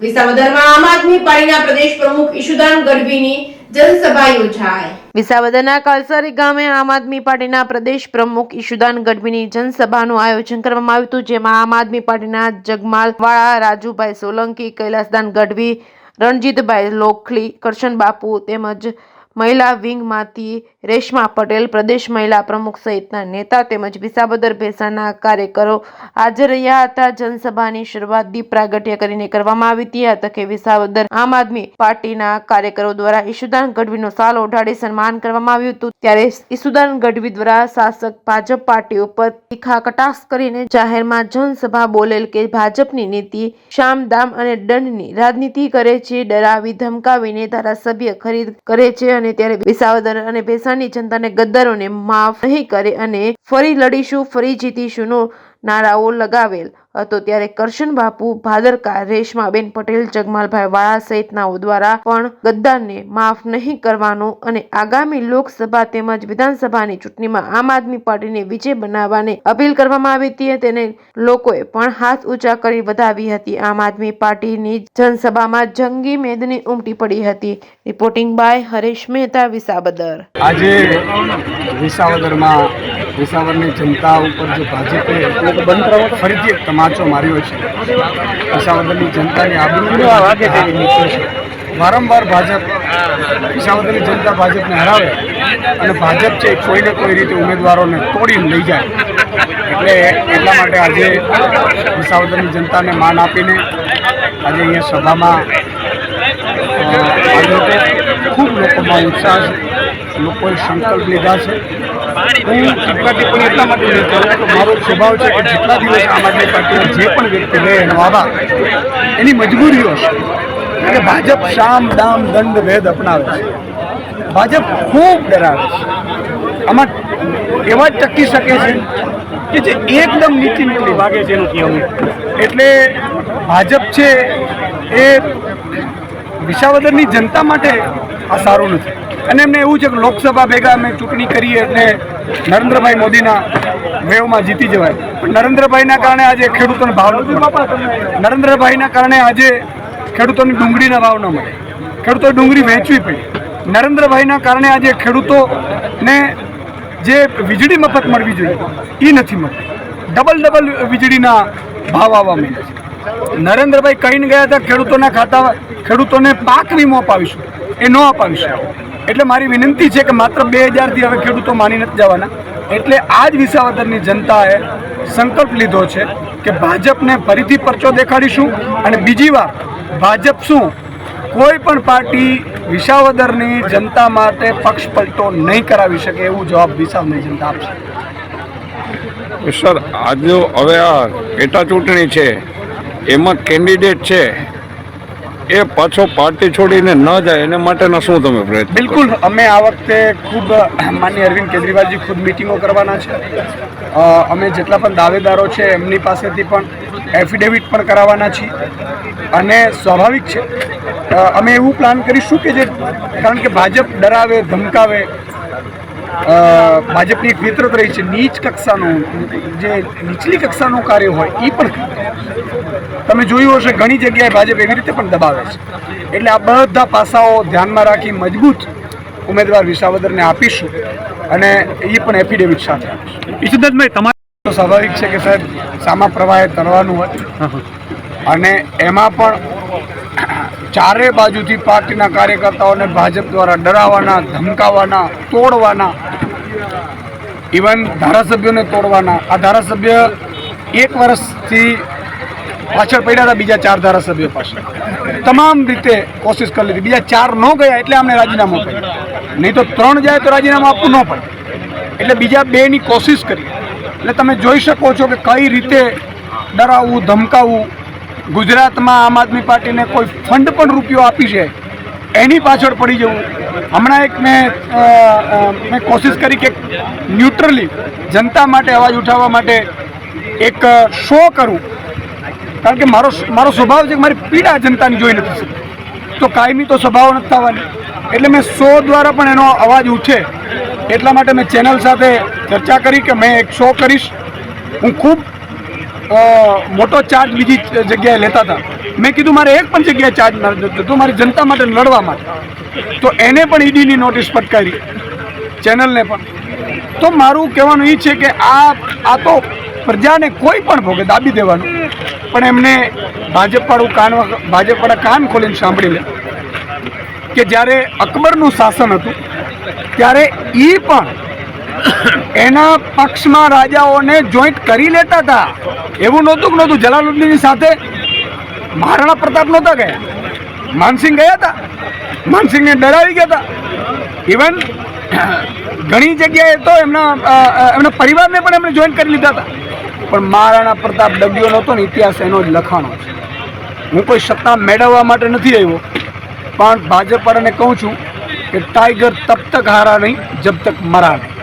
વિસાવદરમાં આમ આદમી પાર્ટીના પ્રદેશ પ્રમુખ ઈશુદાન ગઢવીની જનસભા યોજાઈ। વિસાવદરના કાલસારી ગામે આમ આદમી પાર્ટીના પ્રદેશ પ્રમુખ ઈશુદાન ગઢવીની જનસભાનું આયોજન કરવામાં આવ્યું હતું, જેમાં આમ આદમી પાર્ટીના જગમાલ વાળા, રાજુભાઈ સોલંકી, કૈલાસદાન ગઢવી, રણજીતભાઈ લોખલી, કરશન બાપુ તેમજ મહિલા વિંગમાંથી રેશમા પટેલ, પ્રદેશ મહિલા પ્રમુખ સહિતના નેતા તેમજ વિસાવદર ભેસાના કાર્યકરો હાજર રહ્યા હતા। જનસભાની શરૂઆત દીપ પ્રાગટ્ય કરીને કરવામાં આવી હતી। આ તકે વિસાવદર આમ આદમી પાર્ટીના કાર્યકરો દ્વારા ઈશુદાન ગઢવીનો શાલ ઓઢાડી સન્માન કરવામાં આવ્યું હતું। ત્યારે ઈશુદાન ગઢવી દ્વારા શાસક ભાજપ પાર્ટી ઉપર તીખા કટાક્ષ કરીને જાહેરમાં જનસભા બોલેલ કે ભાજપની નીતિ શામ દામ અને દંડની રાજનીતિ કરે છે, ડરાવી ધમકાવીને ધારાસભ્ય ખરીદ કરે છે અને ત્યારે વિસાવદર અને ભેસાની જનતાને ગદ્દારોને માફ નહીં કરે અને ફરી લડીશું, ફરી જીતીશું નો નારાઓ લગાવેલ હતો। ત્યારે કરશન બાપુ, ભાદરકા, રેશમાબેન પટેલ, જગમાલભાઈ વાળા સહિતનાઓ દ્વારા પણ ગદ્દારને માફ નહીં કરવાનું અને આગામી લોકસભા તેમજ વિધાનસભાની ચૂંટણીમાં આમ આદમી પાર્ટીને વિજય બનાવવાની અપીલ કરવામાં આવી હતી। તેને લોકોએ પણ હાથ ઊંચા કરી વધાવી હતી। આમ આદમી પાર્ટીની જનસભામાં જંગી મેદની ઉમટી પડી હતી। Reporting by Haresh Mehta, Visavadar. આજે વિસાવદરની જનતા ઉપર જે ભાજપે ફરીથી એક તમાચો માર્યો છે, વિસાવદરની જનતાની આબરૂ વારંવાર વિસાવદરની જનતા ભાજપને હરાવે અને ભાજપ છે કોઈને કોઈ રીતે ઉમેદવારોને તોડીને લઈ જાય, એટલા માટે આજે વિસાવદરની જનતાને માન આપીને આજે અહીંયા સભામાં ખૂબ લોકોમાં ઉત્સાહ છે, લોકોએ સંકલ્પ લીધા છે। હું ટીપા ટિપ્પણી એટલા માટે નહીં કરું કે મારો સ્વભાવ છે કે જેટલા દિવસ આમ આદમી પાર્ટીના જે પણ વ્યક્તિ રહે એનો આભાર, એની મજબૂરીઓ છે કે ભાજપ શામ દામ દંડ ભેદ અપનાવે છે, ભાજપ ખૂબ ડરાવે છે, આમાં એવા જ ટકી શકે છે કે જે એકદમ નીચી ભાગે છે એનું કહેવું। એટલે ભાજપ છે એ વિસાવદરની જનતા માટે આ સારું નથી અને એમને એવું છે કે લોકસભા ભેગા અમે ચૂંટણી કરીએ એટલે નરેન્દ્રભાઈ મોદીના વેવમાં જીતી જવાય, પણ નરેન્દ્રભાઈના કારણે આજે ખેડૂતોને ભાવ નથી મળતો, નરેન્દ્રભાઈના કારણે આજે ખેડૂતોની ડુંગળીના ભાવ ન મળે, ખેડૂતોએ ડુંગળી વહેંચવી પડી, નરેન્દ્રભાઈના કારણે આજે ખેડૂતોને જે વીજળી મફત મળવી જોઈએ એ નથી મળતી, ડબલ વીજળીના ભાવ આવવા માંડ્યા છે। નરેન્દ્રભાઈ કહીને ગયા હતા ખેડૂતોના ખાતા ખેડૂતોને પાક વીમો અપાવીશું, એ ન અપાવીશું। એટલે મારી વિનંતી છે કે માત્ર 2000થી હવે ખેડૂતો માની નથી જવાના। એટલે આ જ વિસાવદરની જનતાએ સંકલ્પ લીધો છે કે ભાજપને ફરીથી પરચો દેખાડીશું અને બીજી વાર ભાજપ શું કોઈ પણ પાર્ટી વિસાવદરની જનતા માટે પક્ષ પલટો નહીં કરાવી શકે એવું જવાબ વિસાવદરની જનતા આપશે। સર, આજનો હવે આ પેટા ચૂંટણી છે એમાં કેન્ડિડેટ છે એ પાછો પાર્ટી છોડીને ન જાય એના માટેના શું તમે પ્રયત્ન? બિલકુલ, અમે આ વખતે ખૂબ માનનીય અરવિંદ કેજરીવાલજી ખુદ મિટિંગો કરવાના છે। અમે જેટલા પણ દાવેદારો છે એમની પાસેથી પણ એફિડેવિટ પણ કરાવવાના છીએ અને સ્વાભાવિક છે અમે એવું પ્લાન કરીશું કે કારણ કે ભાજપ ડરાવે ધમકાવે, ભાજપની એક ફિતરત રહી છે નીચ કક્ષાનું, જે નીચલી કક્ષાનું કાર્ય હોય એ પણ તમે જોયું હશે ઘણી જગ્યાએ ભાજપ એવી રીતે પણ દબાવે છે। એટલે આ બધા પાસાઓ ધ્યાનમાં રાખી મજબૂત ઉમેદવાર વિસાવદરને આપીશું અને એ પણ એફિડેવિટ સાથે આપીશું। ઈશુદાનભાઈ, તમારે સ્વાભાવિક છે કે સાહેબ સામા પ્રવાહે તરવાનું હોય અને એમાં પણ ચારે બાજુથી પાર્ટીના કાર્યકર્તાઓને ભાજપ દ્વારા ડરાવવાના, ધમકાવવાના, તોડવાના, ઇવન ધારાસભ્યોને તોડવાના। આ ધારાસભ્ય 1 વર્ષથી પાછળ પડ્યા હતા બીજા 4 ધારાસભ્યો પાછળ, તમામ રીતે કોશિશ કરી લીધી, બીજા 4 ન ગયા એટલે અમને રાજીનામું કર્યું, નહીં તો 3 જાય તો રાજીનામું આપવું ન પડે, એટલે બીજા 2ની કોશિશ કરી। એટલે તમે જોઈ શકો છો કે કઈ રીતે ડરાવવું, ધમકાવવું। ગુજરાતમાં આમ આદમી પાર્ટીને કોઈ ફંડ પણ રૂપિયો આપી છે એની પાછળ પડી જવું। હમણાં એક મેં કોશિશ કરી કે ન્યુટ્રલી જનતા માટે અવાજ ઉઠાવવા માટે એક શો કરું, કારણ કે મારો સ્વભાવ છે કે મારી પીડા જનતાની જોઈ નથી શકતી, તો કાયમી તો સ્વભાવ નથી થવાની, એટલે મેં શો દ્વારા પણ એનો અવાજ ઉઠે એટલા માટે મેં ચેનલ સાથે ચર્ચા કરી કે મેં એક શો કરીશ। હું ખૂબ મોટો ચાર્જ બીજી જગ્યાએ લેતા હતા. મેં કીધું મારે એક પણ જગ્યાએ ચાર્જ નથી જોતો, મારી જનતા માટે લડવા માટે. તો એને પણ ઈડીની નોટિસ ફટકારી, ચેનલને પણ. તો મારું કહેવાનું એ છે કે આ તો પ્રજાને કોઈ પણ ભોગે દાબી દેવાનું, પણ એમને ભાજપવાળા કાન ખોલીને સાંભળી લે કે જ્યારે અકબરનું શાસન હતું ત્યારે એ પણ એના પક્ષમાં રાજાઓને જોઈન્ટ કરી લેતા હતા. એવું નહોતું જલાલુદ્દીનની સાથે મહારાણા પ્રતાપ નહોતા ગયા, માનસિંહ ગયા હતા, માનસિંહને ડરાવી ગયા હતા. ઇવન ઘણી જગ્યાએ તો એમના પરિવારને પણ એમણે જોઈન્ટ કરી લીધા હતા. પણ મહારાણા પ્રતાપ ડગ્યો નહોતો ને, ઇતિહાસ એનો જ લખાણો છે. હું કોઈ સત્તા મેળવવા માટે નથી આવ્યો, પણ ભાજપવાળાને કહું છું કે ટાઈગર તબ તક હારા નહીં જબ તક મરા નહીં.